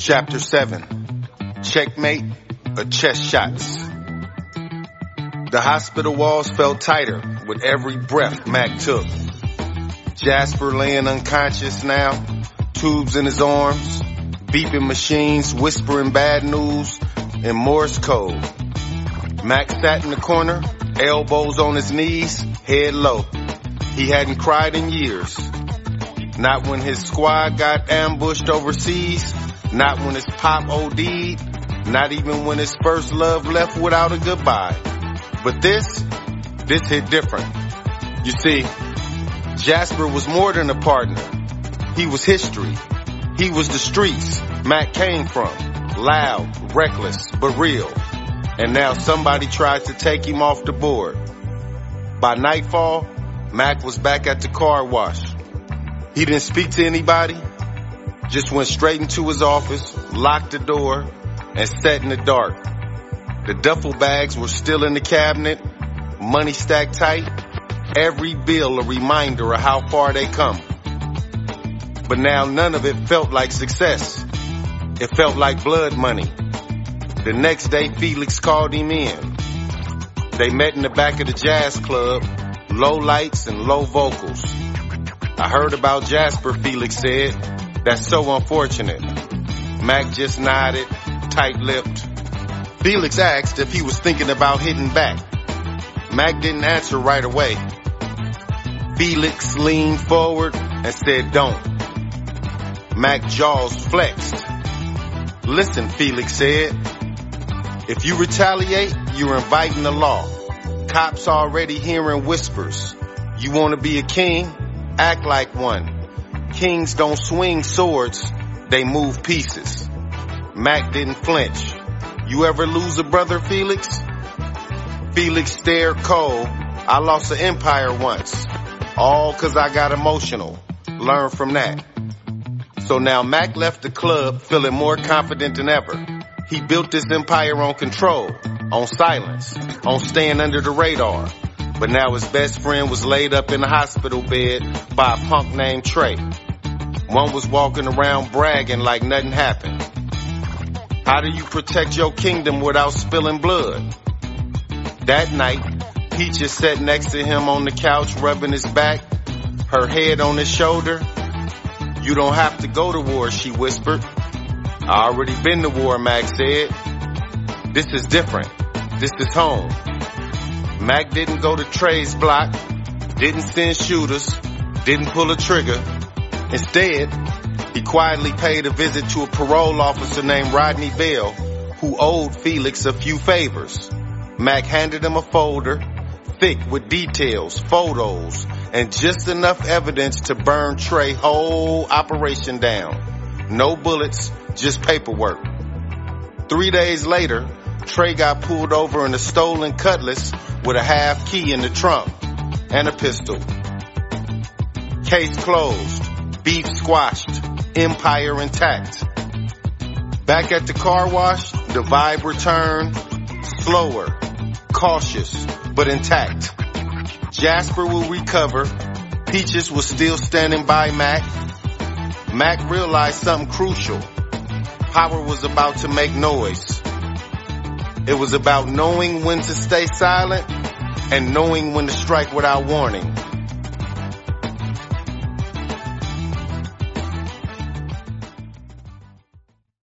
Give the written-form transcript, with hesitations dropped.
Chapter 7. Checkmate or chest shots. The hospital walls felt tighter with every breath Mac took. Jasper laying unconscious now, tubes in his arms, beeping machines whispering bad news in Morse code. Mac sat in the corner, elbows on his knees, head low. He hadn't cried in years. Not when his squad got ambushed overseas, not when his pop OD'd, not even when his first love left without a goodbye. But this hit different. You see, Jasper was more than a partner. He was history. He was the streets Mac came from. Loud, reckless, but real. And now somebody tried to take him off the board. By nightfall, Mac was back at the car wash. He didn't speak to anybody, just went straight into his office, locked the door, and sat in the dark. The duffel bags were still in the cabinet, money stacked tight, every bill a reminder of how far they come. But now none of it felt like success. It felt like blood money. The next day, Felix called him in. They met in the back of the jazz club, low lights and low vocals. I heard about Jasper, Felix said. That's so unfortunate. Mac just nodded, tight-lipped. Felix asked if he was thinking about hitting back. Mac didn't answer right away. Felix leaned forward and said, "Don't." Mac's jaws flexed. "Listen," Felix said. "If you retaliate, you're inviting the law. Cops already hearing whispers. You want to be a king? Act like one. Kings don't swing swords, they move pieces." Mac didn't flinch. "You ever lose a brother, Felix?" Felix stared cold. "I lost an empire once. All 'cause I got emotional. Learn from that." So now Mac left the club feeling more confident than ever. He built this empire on control, on silence, on staying under the radar. But now his best friend was laid up in a hospital bed by a punk named Trey. One was walking around bragging like nothing happened. How do you protect your kingdom without spilling blood? That night, Peaches sat next to him on the couch rubbing his back, her head on his shoulder. "You don't have to go to war," she whispered. "I already been to war," Mac said. "This is different. This is home." Mac didn't go to Trey's block, didn't send shooters, didn't pull a trigger. Instead, he quietly paid a visit to a parole officer named Rodney Bell, who owed Felix a few favors. Mac handed him a folder, thick with details, photos, and just enough evidence to burn Trey's whole operation down. No bullets, just paperwork. 3 days later, Trey got pulled over in a stolen Cutlass with a half key in the trunk and a pistol. Case closed. Beef squashed. Empire intact. Back at the car wash, the vibe returned. Slower, cautious, but intact. Jasper will recover. Peaches was still standing by Mac. Mac realized something crucial. Power was about to make noise. It was about knowing when to stay silent and knowing when to strike without warning.